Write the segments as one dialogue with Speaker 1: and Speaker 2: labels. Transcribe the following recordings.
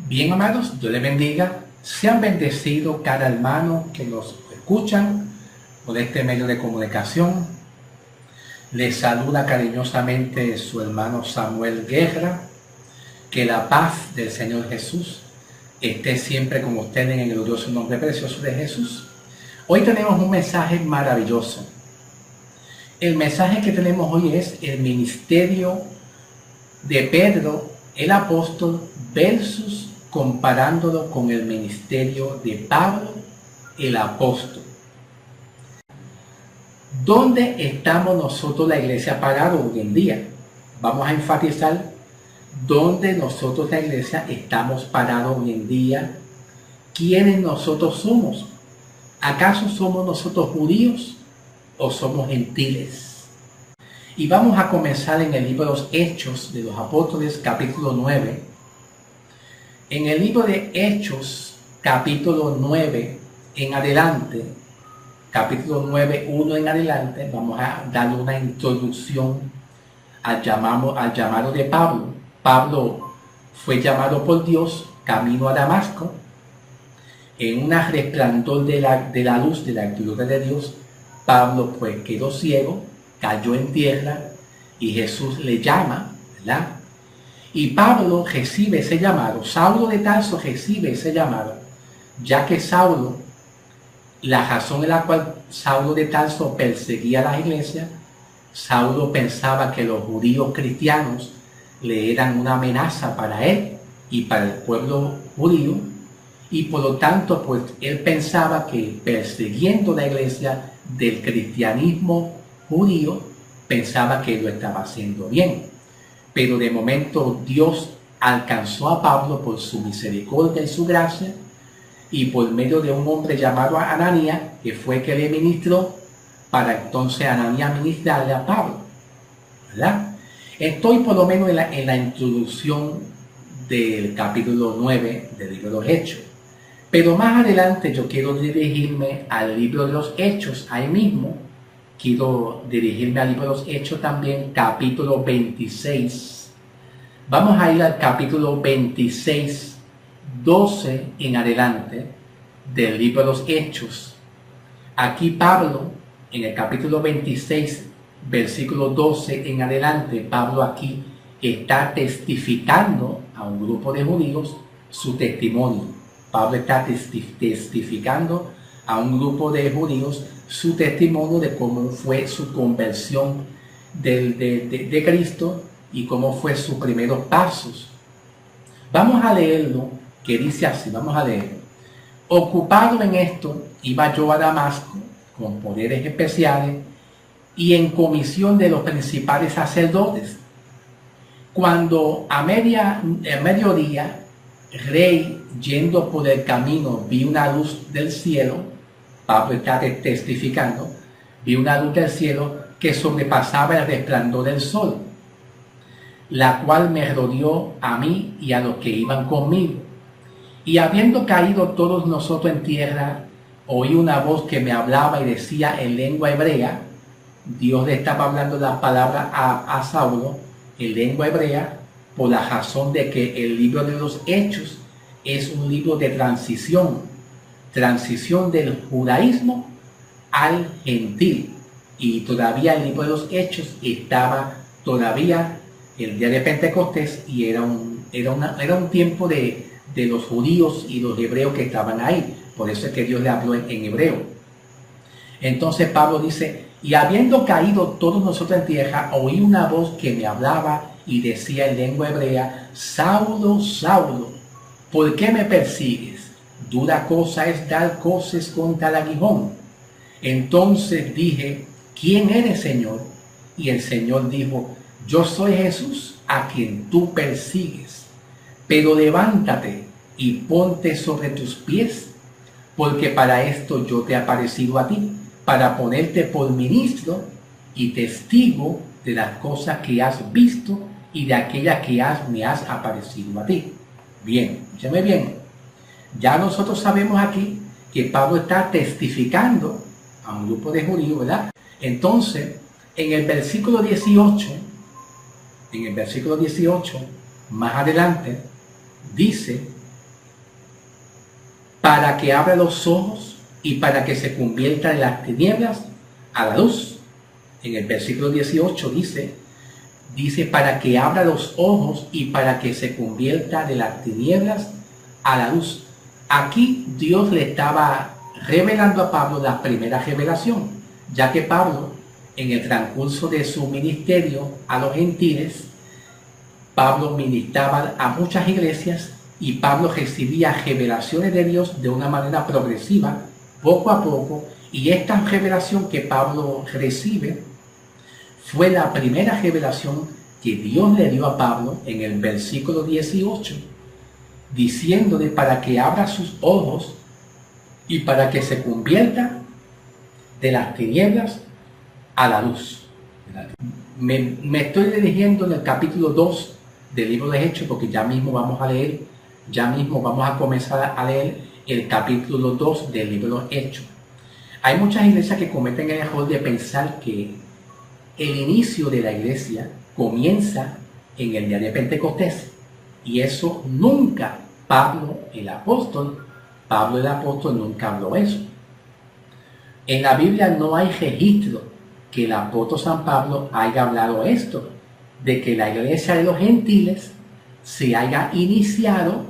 Speaker 1: Bien, amados, Dios les bendiga. Sean bendecidos cada hermano que nos escuchan por este medio de comunicación. Les saluda cariñosamente su hermano Samuel Guerra. Que la paz del Señor Jesús esté siempre con ustedes en el glorioso nombre precioso de Jesús. Hoy tenemos un mensaje maravilloso. El mensaje que tenemos hoy es el ministerio de Pedro, el apóstol, versus comparándolo con el ministerio de Pablo, el apóstol. ¿Dónde estamos nosotros, la iglesia, parados hoy en día? Vamos a enfatizar dónde nosotros, la iglesia, estamos parados hoy en día. ¿Quiénes nosotros somos? ¿Acaso somos nosotros judíos o somos gentiles? Y vamos a comenzar en el libro de los Hechos de los Apóstoles, capítulo 9. En el libro de Hechos, capítulo 9 en adelante, capítulo 9, 1 en adelante, vamos a darle una introducción al llamado de Pablo. Pablo fue llamado por Dios camino a Damasco. En un resplandor de la luz de la gloria de Dios, Pablo pues quedó ciego, cayó en tierra y Jesús le llama, ¿verdad? Y Pablo recibe ese llamado, Saulo de Tarso recibe ese llamado, ya que Saulo, la razón en la cual Saulo de Tarso perseguía a la iglesia, Saulo pensaba que los judíos cristianos le eran una amenaza para él y para el pueblo judío, y por lo tanto pues él pensaba que persiguiendo la iglesia del cristianismo judío, pensaba que lo estaba haciendo bien. Pero de momento Dios alcanzó a Pablo por su misericordia y su gracia, y por medio de un hombre llamado Ananías, que fue que le ministró, para entonces Ananías ministrarle a Pablo, ¿verdad? Estoy por lo menos en la introducción del capítulo 9 del libro de los Hechos. Pero más adelante yo quiero dirigirme al libro de los Hechos, ahí mismo. Quiero dirigirme al libro de los Hechos también, capítulo 26. Vamos a ir al capítulo 26, 12 en adelante del libro de los Hechos. Aquí Pablo, en el capítulo 26, versículo 12 en adelante, Pablo aquí está testificando a un grupo de judíos su testimonio. Pablo está testificando a un grupo de judíos su testimonio de cómo fue su conversión de Cristo y cómo fue sus primeros pasos. Vamos a leerlo, que dice así, vamos a leerlo. Ocupado en esto, iba yo a Damasco con poderes especiales y en comisión de los principales sacerdotes. Cuando a mediodía, rey, yendo por el camino, vi una luz del cielo. Pablo está testificando, vi una luz del cielo que sobrepasaba el resplandor del sol, la cual me rodeó a mí y a los que iban conmigo. Y habiendo caído todos nosotros en tierra, oí una voz que me hablaba y decía en lengua hebrea. Dios le estaba hablando la palabra a Saulo en lengua hebrea, por la razón de que el libro de los Hechos es un libro de transición del judaísmo al gentil, y todavía el libro de los Hechos estaba todavía el día de Pentecostés, y era un tiempo de los judíos y los hebreos que estaban ahí. Por eso es que Dios le habló en hebreo. Entonces Pablo dice: y habiendo caído todos nosotros en tierra, oí una voz que me hablaba y decía en lengua hebrea: Saulo, Saulo, ¿por qué me persigues? Dura cosa es dar coces contra el aguijón. Entonces dije: ¿quién eres, Señor? Y el Señor dijo: yo soy Jesús, a quien tú persigues. Pero levántate y ponte sobre tus pies, porque para esto yo te he aparecido a ti, para ponerte por ministro y testigo de las cosas que has visto y de aquellas que me has aparecido a ti. Bien, escúchame bien. Ya nosotros sabemos aquí que Pablo está testificando a un grupo de judíos, ¿verdad? Entonces, en el versículo 18, más adelante, dice para que abra los ojos y para que se convierta de las tinieblas a la luz. En el versículo 18 dice para que abra los ojos y para que se convierta de las tinieblas a la luz. Aquí Dios le estaba revelando a Pablo la primera revelación, ya que Pablo, en el transcurso de su ministerio a los gentiles, Pablo ministraba a muchas iglesias y Pablo recibía revelaciones de Dios de una manera progresiva, poco a poco, y esta revelación que Pablo recibe fue la primera revelación que Dios le dio a Pablo en el versículo 18, diciéndole para que abra sus ojos y para que se convierta de las tinieblas a la luz. Me estoy dirigiendo en el capítulo 2 del libro de Hechos, porque ya mismo vamos a comenzar a leer el capítulo 2 del libro de Hechos. Hay muchas iglesias que cometen el error de pensar que el inicio de la iglesia comienza en el día de Pentecostés, y eso nunca Pablo el apóstol nunca habló eso. En la Biblia no hay registro que el apóstol San Pablo haya hablado esto, de que la iglesia de los gentiles se haya iniciado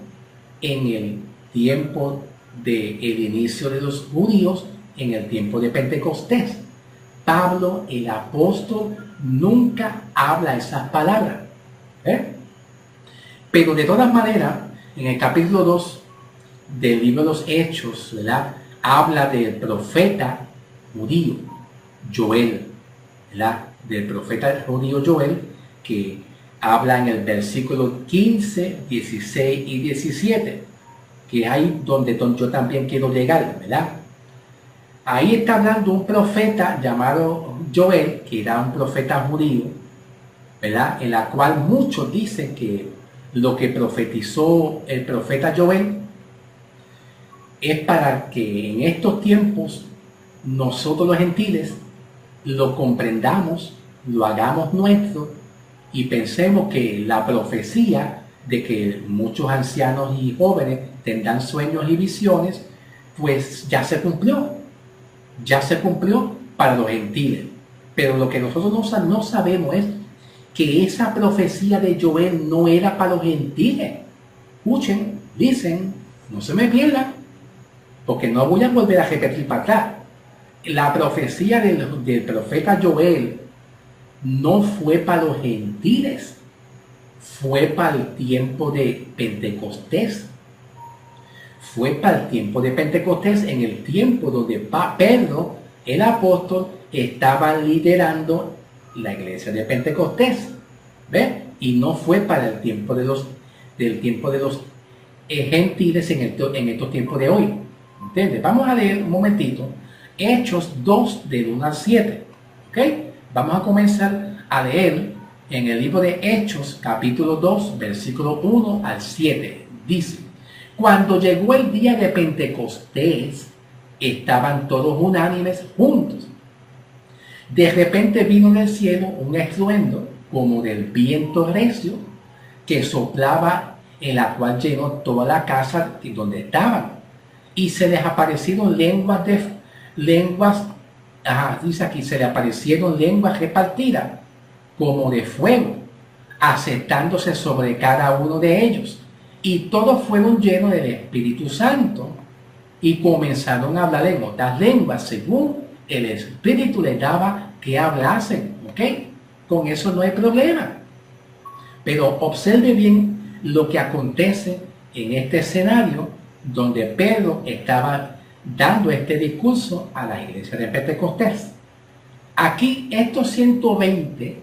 Speaker 1: en el tiempo del inicio de los judíos, en el tiempo de Pentecostés. Pablo el apóstol nunca habla esas palabras. Pero de todas maneras, en el capítulo 2 del libro de los Hechos, ¿verdad?, habla del profeta judío Joel, ¿verdad?, del profeta judío Joel, que habla en el versículo 15, 16 y 17, que es ahí donde yo también quiero llegar, ¿verdad? Ahí está hablando un profeta llamado Joel, que era un profeta judío, ¿verdad?, en la cual muchos dicen que lo que profetizó el profeta Joel es para que en estos tiempos nosotros los gentiles lo comprendamos, lo hagamos nuestro y pensemos que la profecía de que muchos ancianos y jóvenes tendrán sueños y visiones, pues ya se cumplió para los gentiles. Pero lo que nosotros no sabemos es que esa profecía de Joel no era para los gentiles. Escuchen, dicen, no se me pierdan, porque no voy a volver a repetir para atrás. La profecía del profeta Joel no fue para los gentiles, fue para el tiempo de Pentecostés. Fue para el tiempo de Pentecostés, en el tiempo donde Pedro, el apóstol, estaba liderando la iglesia de Pentecostés. ¿Ve? Y no fue para el tiempo de los gentiles en estos tiempos de hoy. ¿Entiendes? Vamos a leer un momentito Hechos 2 del 1 al 7. ¿Ok? Vamos a comenzar a leer en el libro de Hechos, capítulo 2, versículo 1 al 7. Dice: cuando llegó el día de Pentecostés, estaban todos unánimes juntos. De repente vino del cielo un estruendo como del viento recio que soplaba, en la cual llenó toda la casa donde estaban. Y se les aparecieron dice aquí, se les aparecieron lenguas repartidas como de fuego, asentándose sobre cada uno de ellos. Y todos fueron llenos del Espíritu Santo y comenzaron a hablar en otras lenguas, según el Espíritu les daba que hablasen. ¿Ok? Con eso no hay problema. Pero observe bien lo que acontece en este escenario donde Pedro estaba dando este discurso a la iglesia de Pentecostés. Aquí estos 120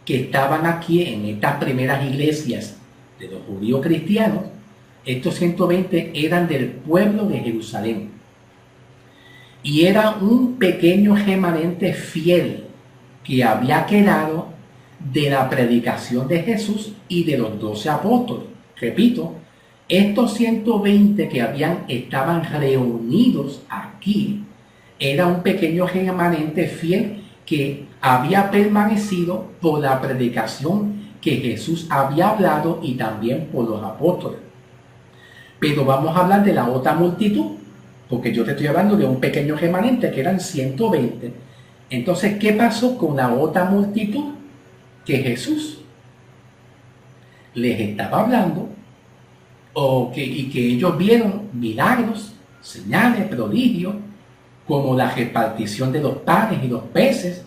Speaker 1: que estaban aquí en estas primeras iglesias de los judíos cristianos, estos 120 eran del pueblo de Jerusalén. Y era un pequeño remanente fiel que había quedado de la predicación de Jesús y de los 12 apóstoles. Repito, estos 120 que estaban reunidos aquí, era un pequeño remanente fiel que había permanecido por la predicación que Jesús había hablado y también por los apóstoles. Pero vamos a hablar de la otra multitud, porque yo te estoy hablando de un pequeño remanente que eran 120. Entonces, ¿qué pasó con la otra multitud? Que Jesús les estaba hablando y que ellos vieron milagros, señales, prodigios, como la repartición de los panes y los peces,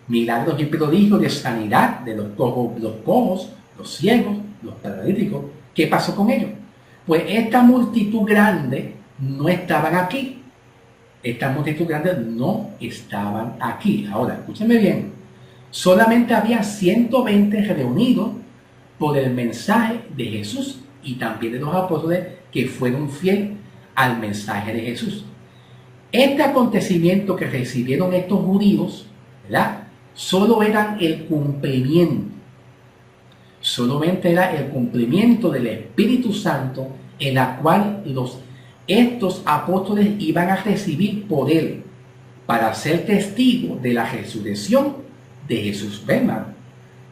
Speaker 1: milagros y prodigios de sanidad de los cojos, los ciegos, los paralíticos. ¿Qué pasó con ellos? Pues esta multitud grande no estaban aquí. Esta multitud grande no estaban aquí. Ahora, escúchenme bien. Solamente había 120 reunidos por el mensaje de Jesús y también de los apóstoles que fueron fieles al mensaje de Jesús. Este acontecimiento que recibieron estos judíos, ¿verdad? Solo eran el cumplimiento. Solamente era el cumplimiento del Espíritu Santo en la cual estos apóstoles iban a recibir poder para ser testigos de la resurrección de Jesús. ¿Ven, hermano?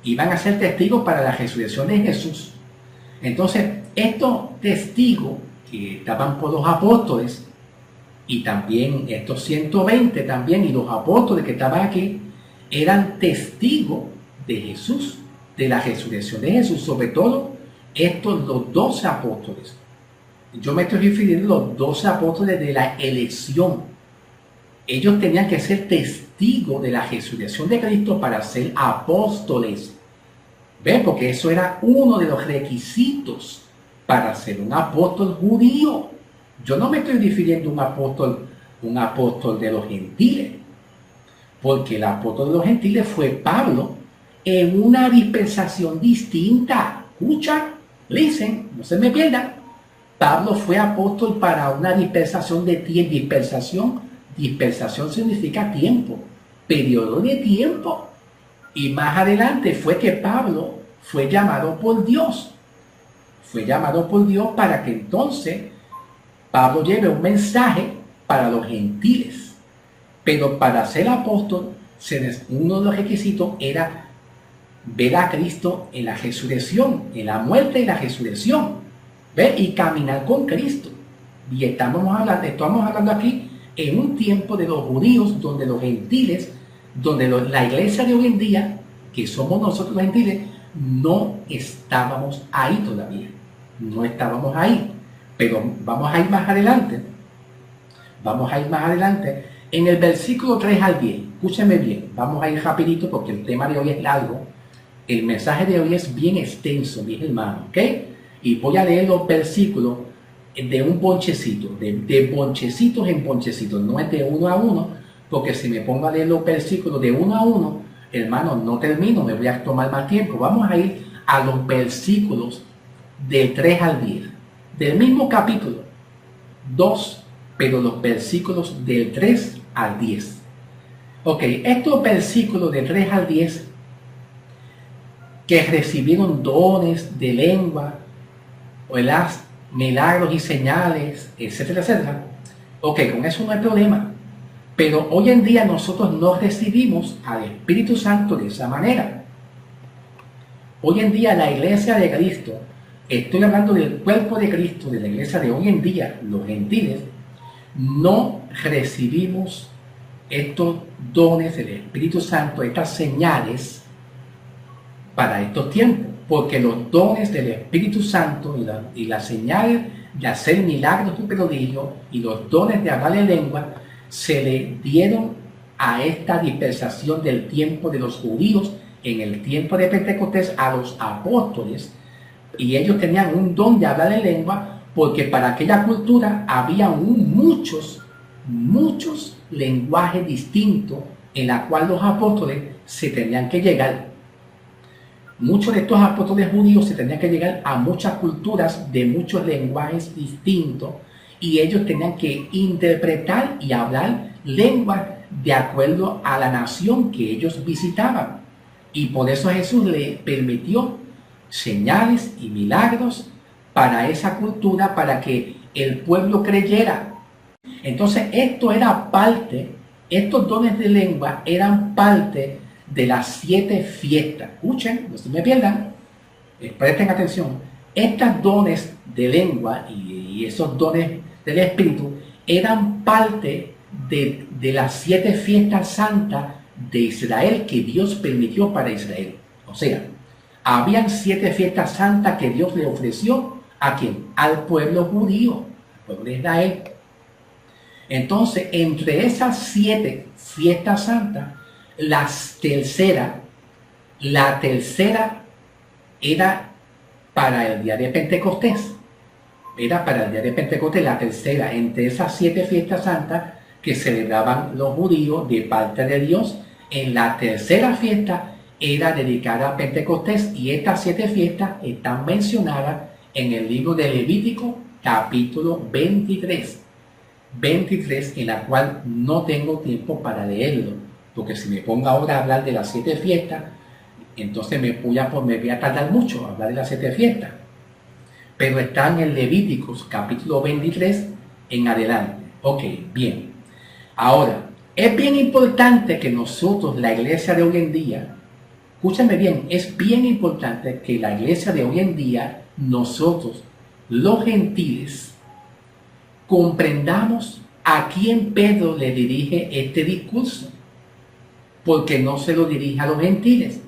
Speaker 1: Iban a ser testigos para la resurrección de Jesús. Entonces, estos testigos que estaban por los apóstoles y también estos 120 también y los apóstoles que estaban aquí eran testigos de Jesús, de la resurrección de Jesús, sobre todo los 12 apóstoles. Yo me estoy refiriendo a los 12 apóstoles de la elección. Ellos tenían que ser testigos de la resurrección de Cristo para ser apóstoles. ¿Ven? Porque eso era uno de los requisitos para ser un apóstol judío. Yo no me estoy refiriendo a un apóstol de los gentiles, porque el apóstol de los gentiles fue Pablo en una dispensación distinta. Escucha, listen, no se me pierdan. Pablo fue apóstol para una dispensación de tiempo. Dispensación significa tiempo, periodo de tiempo. Y más adelante fue que Pablo fue llamado por Dios. Fue llamado por Dios para que entonces Pablo lleve un mensaje para los gentiles. Pero para ser apóstol, uno de los requisitos era ver a Cristo en la resurrección, en la muerte y la resurrección. ¿Ve? Y caminar con Cristo. Y estamos hablando aquí en un tiempo de los judíos, donde los gentiles, donde la iglesia de hoy en día, que somos nosotros los gentiles, no estábamos ahí todavía. No estábamos ahí. Pero vamos a ir más adelante. Vamos a ir más adelante. En el versículo 3 al 10. Escúchenme bien. Vamos a ir rapidito porque el tema de hoy es largo. El mensaje de hoy es bien extenso, mis hermanos. ¿Ok? Y voy a leer los versículos de un bonchecito, de bonchecitos en bonchecitos, no es de uno a uno, porque si me pongo a leer los versículos de uno a uno, hermano, no termino, me voy a tomar más tiempo. Vamos a ir a los versículos del 3 al 10, del mismo capítulo 2, pero los versículos del 3 al 10. Ok, estos versículos del 3 al 10, que recibieron dones de lengua, o milagros y señales, etcétera, etcétera. Ok, con eso no hay problema. Pero hoy en día nosotros no recibimos al Espíritu Santo de esa manera. Hoy en día la iglesia de Cristo, estoy hablando del cuerpo de Cristo, de la iglesia de hoy en día, los gentiles, no recibimos estos dones del Espíritu Santo, estas señales para estos tiempos. Porque los dones del Espíritu Santo y las señales de hacer milagros y prodigios y los dones de hablar en lengua se le dieron a esta dispensación del tiempo de los judíos en el tiempo de Pentecostés a los apóstoles, y ellos tenían un don de hablar en lengua porque para aquella cultura había muchos lenguajes distintos en la cual los apóstoles se tenían que llegar. Muchos de estos apóstoles judíos se tenían que llegar a muchas culturas de muchos lenguajes distintos y ellos tenían que interpretar y hablar lenguas de acuerdo a la nación que ellos visitaban. Y por eso Jesús le permitió señales y milagros para esa cultura, para que el pueblo creyera. Entonces esto era parte, estos dones de lengua eran parte de las 7 fiestas. Escuchen, no se me pierdan, presten atención. Estos dones de lengua y y esos dones del Espíritu eran parte de las 7 fiestas santas de Israel que Dios permitió para Israel. O sea, habían 7 fiestas santas que Dios le ofreció ¿a quién? Al pueblo judío, al pueblo de Israel. Entonces, entre esas 7 fiestas santas, la tercera era para el día de Pentecostés. Era para el día de Pentecostés la tercera entre esas 7 fiestas santas que celebraban los judíos de parte de Dios. En la tercera fiesta era dedicada a Pentecostés, y estas 7 fiestas están mencionadas en el libro de Levítico capítulo 23, en la cual no tengo tiempo para leerlo, porque si me pongo ahora a hablar de las 7 fiestas, entonces me voy a tardar mucho a hablar de las 7 fiestas. Pero está en el Levíticos capítulo 23 en adelante. Ok, bien. Ahora, es bien importante que nosotros, la iglesia de hoy en día, escúchame bien, es bien importante que la iglesia de hoy en día, nosotros, los gentiles, comprendamos a quién Pedro le dirige este discurso. Porque no se lo dirige a los gentiles,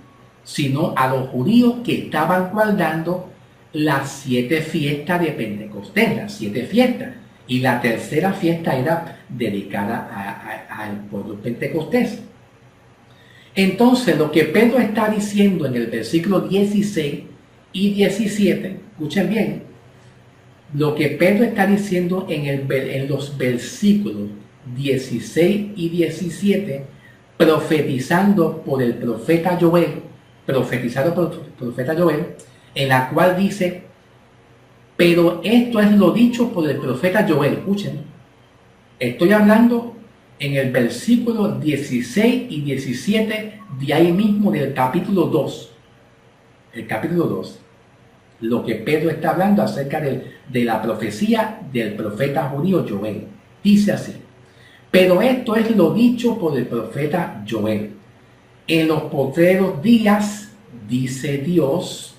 Speaker 1: sino a los judíos que estaban guardando las 7 fiestas de Pentecostés, las 7 fiestas. Y la tercera fiesta era dedicada al pueblo pentecostés. Entonces, lo que Pedro está diciendo en el versículo 16 y 17, escuchen bien, lo que Pedro está diciendo en los versículos 16 y 17, profetizando por el profeta Joel, en la cual dice: pero esto es lo dicho por el profeta Joel. Escuchen, estoy hablando en el versículo 16 y 17 de ahí mismo del capítulo 2. El capítulo 2. Lo que Pedro está hablando acerca de la profecía del profeta judío Joel. Dice así: pero esto es lo dicho por el profeta Joel. En los postreros días, dice Dios,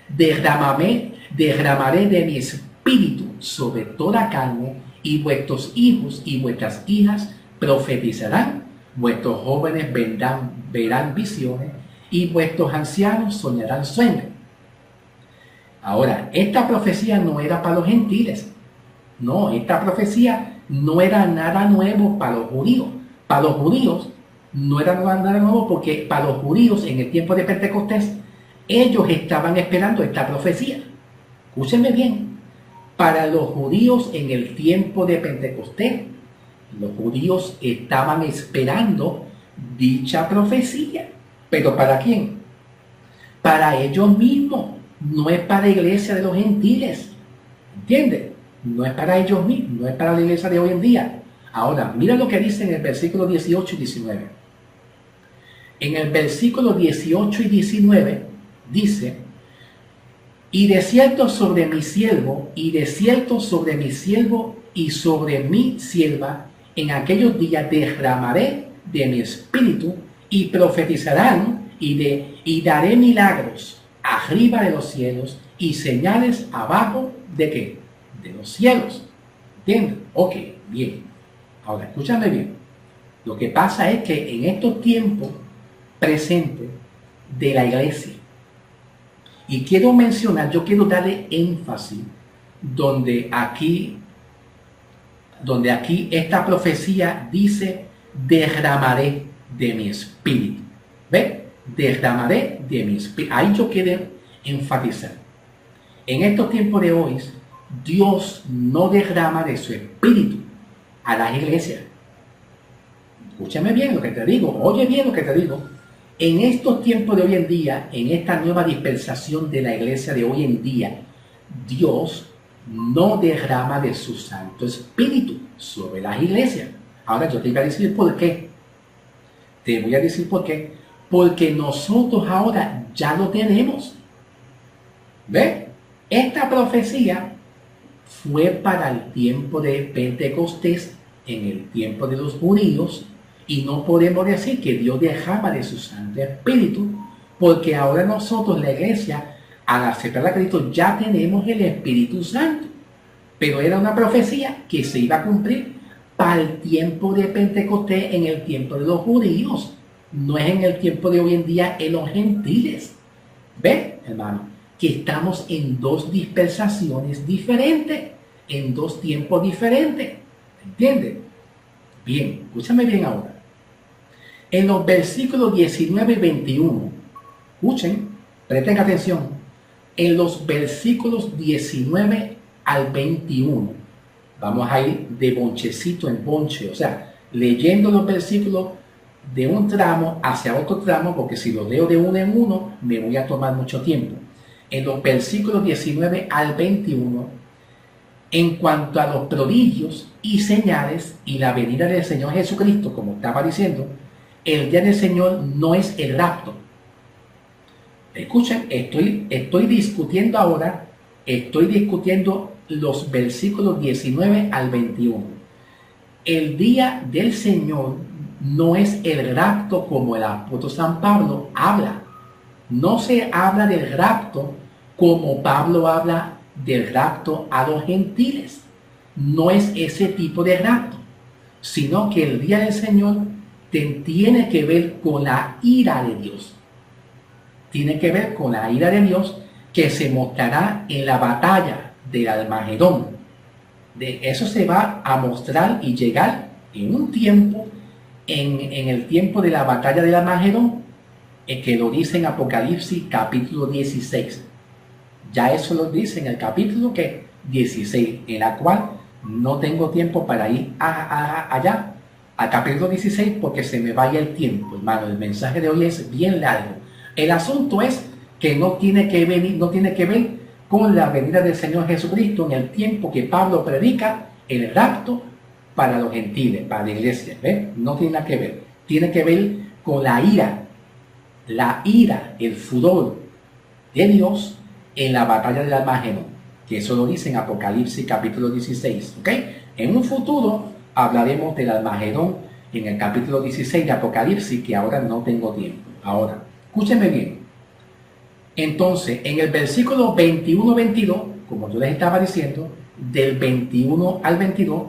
Speaker 1: derramaré de mi espíritu sobre toda carne, y vuestros hijos y vuestras hijas profetizarán, vuestros jóvenes verán visiones, y vuestros ancianos soñarán sueños. Ahora, esta profecía no era para los gentiles. No, esta profecía no era nada nuevo para los judíos. Para los judíos no era nada nuevo, porque para los judíos en el tiempo de Pentecostés, ellos estaban esperando esta profecía. Escúchenme bien. Para los judíos en el tiempo de Pentecostés, los judíos estaban esperando dicha profecía. ¿Pero para quién? Para ellos mismos. No es para la iglesia de los gentiles. ¿Entiendes? No es para ellos mismos, no es para la iglesia de hoy en día. Ahora, mira lo que dice en el versículo 18 y 19. En el versículo 18 y 19 dice: y de cierto sobre mi siervo, y de cierto sobre mi siervo y sobre mi sierva, en aquellos días derramaré de mi espíritu, y profetizarán, y daré milagros arriba de los cielos y señales abajo de ¿qué? De los cielos. ¿Entienden? Ok, bien. Ahora, escúchame bien. Lo que pasa es que en estos tiempos presentes de la iglesia, y quiero mencionar, yo quiero darle énfasis donde aquí esta profecía dice: derramaré de mi espíritu. ¿Ve? Derramaré de mi espíritu. Ahí yo quiero enfatizar. En estos tiempos de hoy, Dios no derrama de su espíritu a las iglesias. Escúchame bien lo que te digo, oye bien lo que te digo. En estos tiempos de hoy en día, en esta nueva dispensación de la iglesia de hoy en día, Dios no derrama de su Santo Espíritu sobre las iglesias. Ahora yo te voy a decir por qué. Te voy a decir por qué. Porque nosotros ahora ya lo tenemos. ¿Ve? Esta profecía fue para el tiempo de Pentecostés, en el tiempo de los judíos, y no podemos decir que Dios derrama de su Santo Espíritu, porque ahora nosotros, la iglesia, al aceptar a Cristo, ya tenemos el Espíritu Santo. pero era una profecía que se iba a cumplir para el tiempo de Pentecostés, en el tiempo de los judíos, no es en el tiempo de hoy en día en los gentiles. ¿Ven, hermano? Que estamos en dos dispensaciones diferentes, en dos tiempos diferentes. ¿Entiendes? Bien, escúchame bien ahora. En los versículos 19 y 21, escuchen, presten atención, en los versículos 19 al 21, vamos a ir de bonchecito en bonche, o sea, leyendo los versículos de un tramo hacia otro tramo, porque si los leo de uno en uno, me voy a tomar mucho tiempo. En los versículos 19 al 21, en cuanto a los prodigios y señales y la venida del Señor Jesucristo, como estaba diciendo, el día del Señor no es el rapto. Escuchen, estoy discutiendo ahora, estoy discutiendo los versículos 19 al 21. El día del Señor no es el rapto como el apóstol San Pablo habla. No se habla del rapto como Pablo habla del rapto a los gentiles. No es ese tipo de rapto, sino que el día del Señor tiene que ver con la ira de Dios. Tiene que ver con la ira de Dios que se mostrará en la batalla del Armagedón. De eso se va a mostrar y llegar en un tiempo, en el tiempo de la batalla del Armagedón, que lo dice en Apocalipsis capítulo 16. Ya eso lo dice en el capítulo 16, en la cual no tengo tiempo para ir allá al capítulo 16 porque se me vaya el tiempo, hermano. El mensaje de hoy es bien largo. El asunto es que no tiene que ver con la venida del Señor Jesucristo en el tiempo que Pablo predica el rapto para los gentiles, para la iglesia. ¿Ves? No tiene nada que ver. Tiene que ver con la ira, el furor de Dios en la batalla del Armagedón, que eso lo dice en Apocalipsis capítulo 16. ¿Ok? En un futuro hablaremos del Armagedón en el capítulo 16 de Apocalipsis, que ahora no tengo tiempo. Ahora, escúchenme bien. Entonces, en el versículo 21-22, como yo les estaba diciendo, del 21 al 22,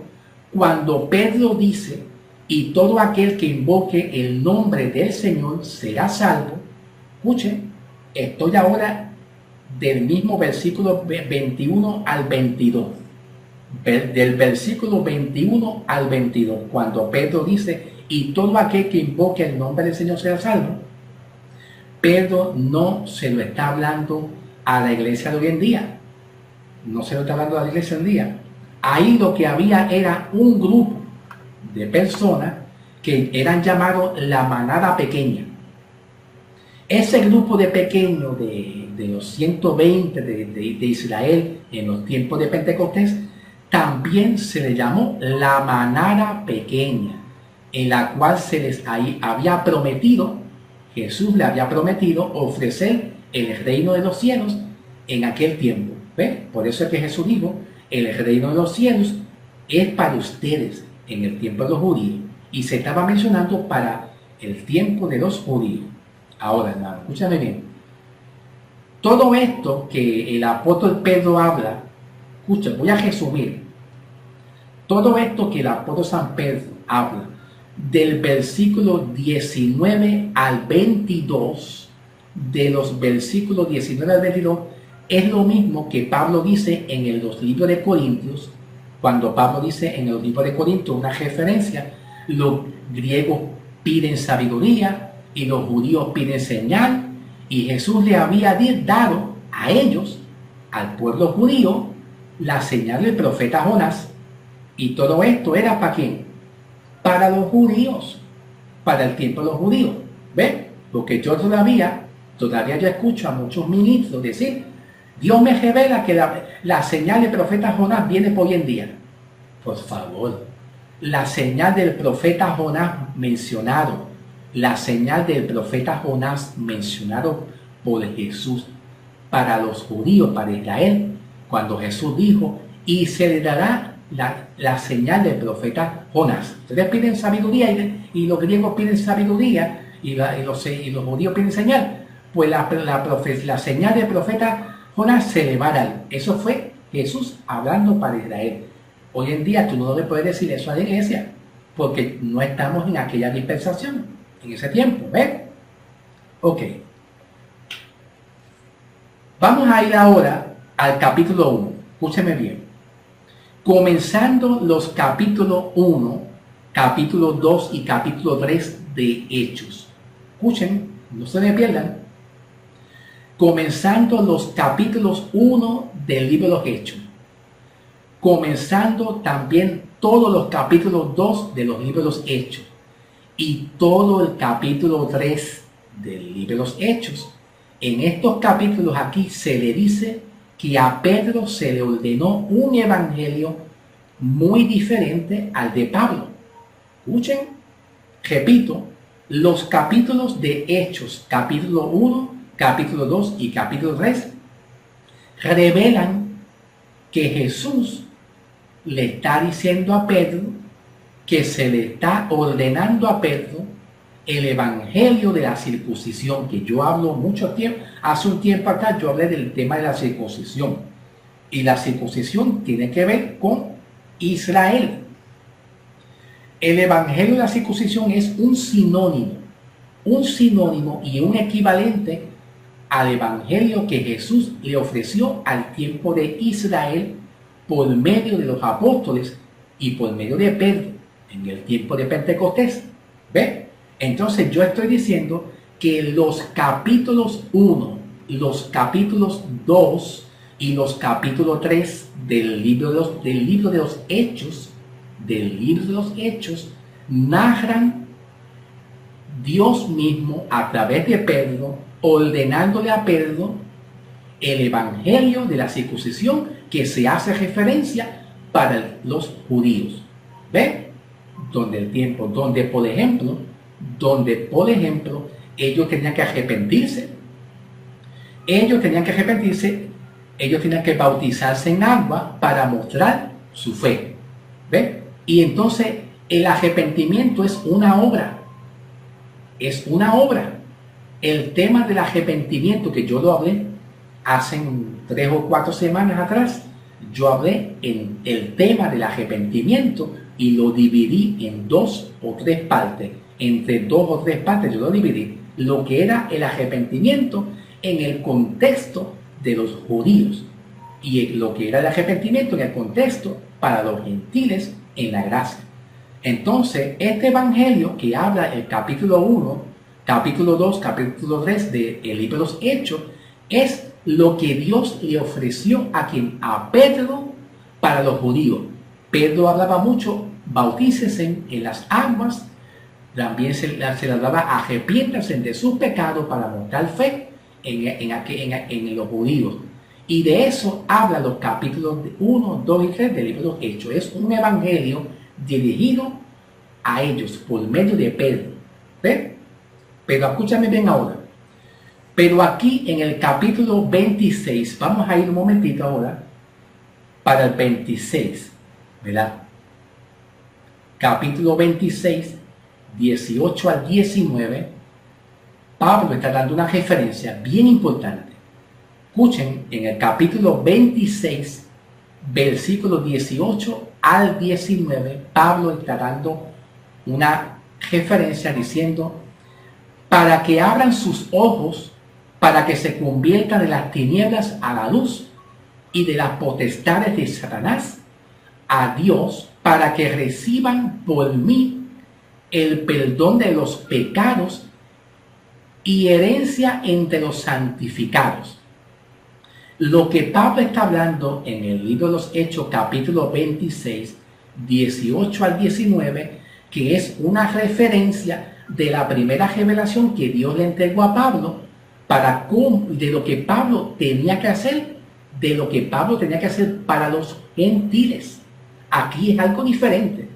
Speaker 1: cuando Pedro dice, y todo aquel que invoque el nombre del Señor será salvo, escuchen, estoy ahora del mismo versículo 21 al 22. Del versículo 21 al 22, cuando Pedro dice, y todo aquel que invoque el nombre del Señor será salvo, Pedro no se lo está hablando a la iglesia de hoy en día. No se lo está hablando a la iglesia de hoy en día. Ahí lo que había era un grupo de personas que eran llamados la manada pequeña. Ese grupo de pequeños de los 120 de Israel en los tiempos de Pentecostés también se le llamó la manada pequeña, en la cual se les había prometido, Jesús le había prometido ofrecer el reino de los cielos en aquel tiempo. ¿Ves? Por eso es que Jesús dijo, el reino de los cielos es para ustedes en el tiempo de los judíos. Y se estaba mencionando para el tiempo de los judíos. Ahora, hermano, escúchame bien. Todo esto que el apóstol Pedro habla, escucha, voy a resumir. Todo esto que el apóstol San Pedro habla, del versículo 19 al 22, de los versículos 19 al 22, es lo mismo que Pablo dice en los libros de Corintios, cuando Pablo dice en los libros de Corintios una referencia, los griegos piden sabiduría y los judíos piden señal, y Jesús le había dado a ellos, al pueblo judío, la señal del profeta Jonás, y todo esto era ¿para quién? Para los judíos, para el tiempo de los judíos. ¿Ven? Porque yo todavía yo escucho a muchos ministros decir, Dios me revela que la señal del profeta Jonás viene por hoy en día. Por favor, la señal del profeta Jonás mencionado, la señal del profeta Jonás mencionado por Jesús para los judíos, para Israel, cuando Jesús dijo, y se le dará la señal del profeta Jonás. Ustedes piden sabiduría y los griegos piden sabiduría y los judíos piden señal. Pues la señal del profeta Jonás se le va a dar. Eso fue Jesús hablando para Israel. Hoy en día tú no le puedes decir eso a la iglesia, porque no estamos en aquella dispensación, en ese tiempo, ¿ves? Ok. Vamos a ir ahora al capítulo 1. Escúcheme bien. Comenzando los capítulos 1, capítulo 2 y capítulo 3 de Hechos. Escuchen, no se me pierdan. Comenzando los capítulos 1 del libro de los Hechos. Comenzando también todos los capítulos 2 de los libros de los Hechos. Y todo el capítulo 3 del libro de los Hechos. En estos capítulos aquí se le dice que a Pedro se le ordenó un evangelio muy diferente al de Pablo. Escuchen, repito, los capítulos de Hechos, capítulo 1, capítulo 2 y capítulo 3, revelan que Jesús le está diciendo a Pedro que se le está ordenando a Pedro el evangelio de la circuncisión, que yo hablo mucho tiempo, hace un tiempo acá yo hablé del tema de la circuncisión, y la circuncisión tiene que ver con Israel. El evangelio de la circuncisión es un sinónimo y un equivalente al evangelio que Jesús le ofreció al tiempo de Israel por medio de los apóstoles y por medio de Pedro en el tiempo de Pentecostés. ¿Ve? Entonces yo estoy diciendo que los capítulos 1, los capítulos 2 y los capítulos 3 del libro de los Hechos, narran Dios mismo a través de Pedro, ordenándole a Pedro el evangelio de la circuncisión que se hace referencia para los judíos. ¿Ve? Donde por ejemplo ellos tenían que arrepentirse, ellos tenían que bautizarse en agua para mostrar su fe. ¿Ve? Y entonces el arrepentimiento es una obra. El tema del arrepentimiento, que yo lo hablé hace 3 o 4 semanas atrás, yo hablé en el tema del arrepentimiento y lo dividí en 2 o 3 partes. Entre 2 o 3 partes yo lo dividí, lo que era el arrepentimiento en el contexto de los judíos y lo que era el arrepentimiento en el contexto para los gentiles en la gracia. Entonces, este evangelio que habla el capítulo 1, capítulo 2, capítulo 3 del libro de los Hechos, es lo que Dios le ofreció a Pedro para los judíos. Pedro hablaba mucho, bautícese en las aguas, también se le hablaba arrepiéntanse de sus pecados para mostrar fe en los judíos. Y de eso habla los capítulos 1, 2 y 3 del libro de los Hechos. Es un evangelio dirigido a ellos por medio de Pedro. ¿Ve? Pero escúchame bien ahora. Pero aquí en el capítulo 26, vamos a ir un momentito ahora para el 26, ¿verdad? Capítulo 26, 18 al 19, Pablo está dando una referencia bien importante. Escuchen, en el capítulo 26, versículo 18 al 19, Pablo está dando una referencia diciendo: para que abran sus ojos, para que se conviertan de las tinieblas a la luz y de las potestades de Satanás a Dios, para que reciban por mí el perdón de los pecados y herencia entre los santificados. Lo que Pablo está hablando en el libro de los Hechos, capítulo 26, 18 al 19, que es una referencia de la primera revelación que Dios le entregó a Pablo de lo que Pablo tenía que hacer, para los gentiles. Aquí es algo diferente.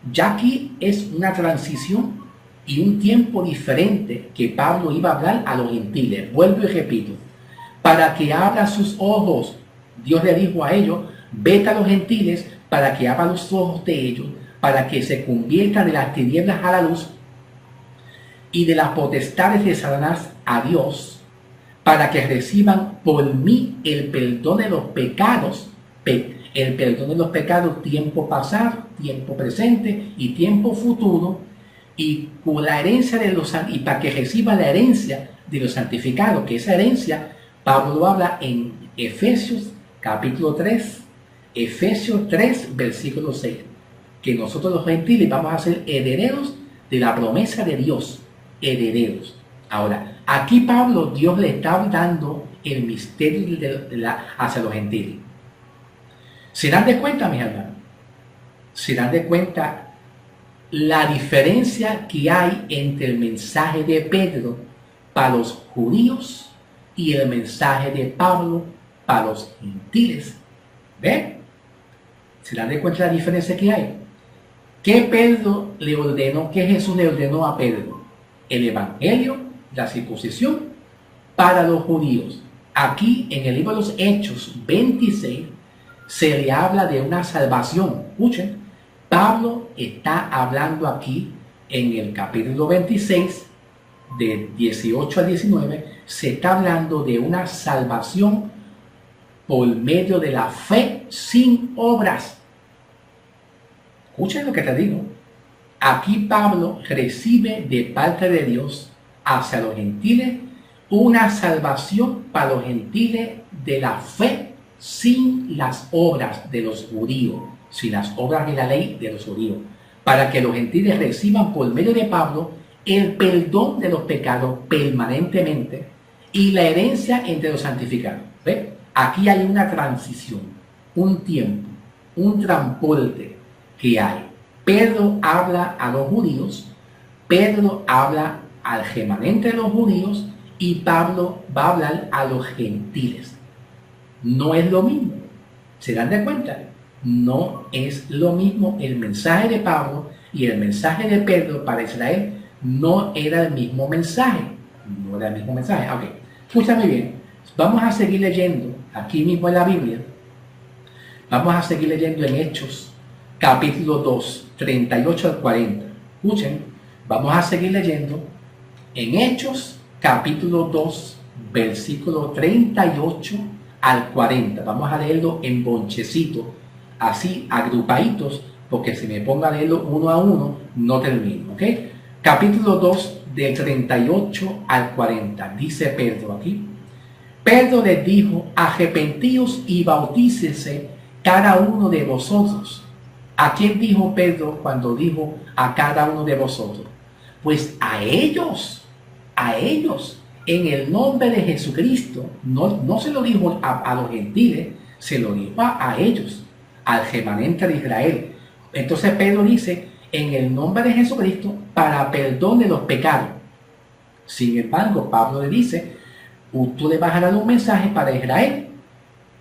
Speaker 1: Ya aquí es una transición y un tiempo diferente que Pablo iba a hablar a los gentiles. Vuelvo y repito, para que abra sus ojos. Dios le dijo a ellos: vete a los gentiles para que abra los ojos de ellos, para que se conviertan de las tinieblas a la luz y de las potestades de Satanás a Dios, para que reciban por mí el perdón de los pecados, el perdón de los pecados, tiempo pasado, tiempo presente y tiempo futuro, y con la herencia de los, y para que reciba la herencia de los santificados, que esa herencia Pablo lo habla en Efesios capítulo 3, Efesios 3 versículo 6, que nosotros los gentiles vamos a ser herederos de la promesa de Dios, herederos. Ahora, aquí Pablo, Dios le está dando el misterio hacia los gentiles. ¿Se dan de cuenta, mis hermanos? ¿Se dan de cuenta la diferencia que hay entre el mensaje de Pedro para los judíos y el mensaje de Pablo para los gentiles? ¿Ven? ¿Se dan de cuenta la diferencia que hay? ¿Qué Pedro le ordenó? ¿Qué Jesús le ordenó a Pedro? El evangelio, la circuncisión para los judíos. Aquí en el libro de los Hechos 26 se le habla de una salvación. Escuchen, Pablo está hablando aquí en el capítulo 26, de 18 a 19, se está hablando de una salvación por medio de la fe sin obras. Escuchen lo que te digo. Aquí Pablo recibe de parte de Dios hacia los gentiles una salvación para los gentiles de la fe sin las obras de los judíos, sin las obras de la ley de los judíos, para que los gentiles reciban por medio de Pablo el perdón de los pecados permanentemente y la herencia entre los santificados. ¿Ve? Aquí hay una transición, un tiempo, un transporte que hay. Pedro habla a los judíos, Pedro habla al remanente de los judíos y Pablo va a hablar a los gentiles. No es lo mismo. ¿Se dan de cuenta? No es lo mismo. El mensaje de Pablo y el mensaje de Pedro para Israel no era el mismo mensaje. No era el mismo mensaje. Ok, escúchame bien. Vamos a seguir leyendo aquí mismo en la Biblia. Vamos a seguir leyendo en Hechos, capítulo 2, 38 al 40. Escuchen, vamos a seguir leyendo en Hechos, capítulo 2, versículo 38 al 40. Vamos a leerlo en bonchecito, así agrupaditos, porque si me pongo a leerlo uno a uno, no termino. ¿Ok? Capítulo 2, del 38 al 40. Dice Pedro aquí. Pedro les dijo: arrepentíos y bautícese cada uno de vosotros. ¿A quién dijo Pedro cuando dijo a cada uno de vosotros? Pues a ellos, en el nombre de Jesucristo. No se lo dijo a los gentiles, se lo dijo a ellos, al remanente de Israel. Entonces Pedro dice: en el nombre de Jesucristo, para perdón de los pecados. Sin embargo, Pablo le dice: tú le vas a dar un mensaje para Israel,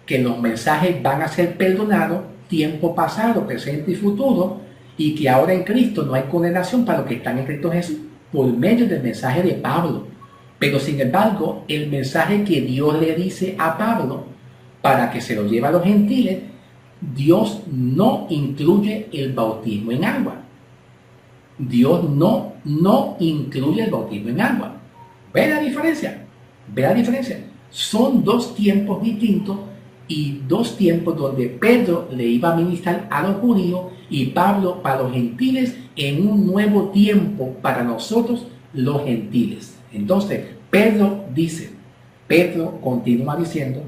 Speaker 1: que los mensajes van a ser perdonados, tiempo pasado, presente y futuro, y que ahora en Cristo no hay condenación para los que están en Cristo Jesús, por medio del mensaje de Pablo. Pero sin embargo, el mensaje que Dios le dice a Pablo para que se lo lleve a los gentiles, Dios no incluye el bautismo en agua. Dios no incluye el bautismo en agua. ¿Ve la diferencia? ¿Ve la diferencia? Son dos tiempos distintos y dos tiempos donde Pedro le iba a ministrar a los judíos y Pablo para los gentiles, en un nuevo tiempo para nosotros los gentiles. Entonces Pedro continúa diciendo: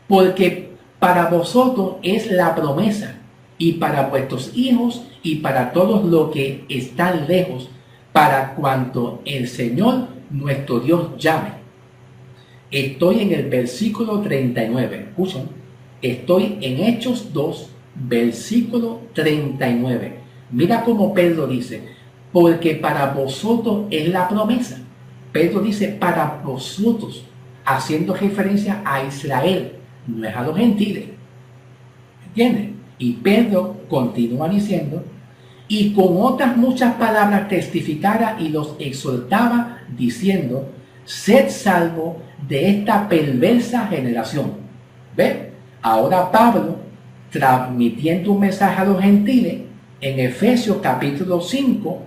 Speaker 1: porque para vosotros es la promesa, y para vuestros hijos y para todos los que están lejos, para cuanto el Señor nuestro Dios llame. Estoy en el versículo 39. Escuchen, estoy en Hechos 2, versículo 39. Mira cómo Pedro dice: porque para vosotros es la promesa. Pedro dice para vosotros, haciendo referencia a Israel, no es a los gentiles. ¿Entienden? Y Pedro continúa diciendo: y con otras muchas palabras testificara y los exhortaba, diciendo: sed salvo de esta perversa generación. ¿Ve? Ahora Pablo, transmitiendo un mensaje a los gentiles, en Efesios capítulo 5,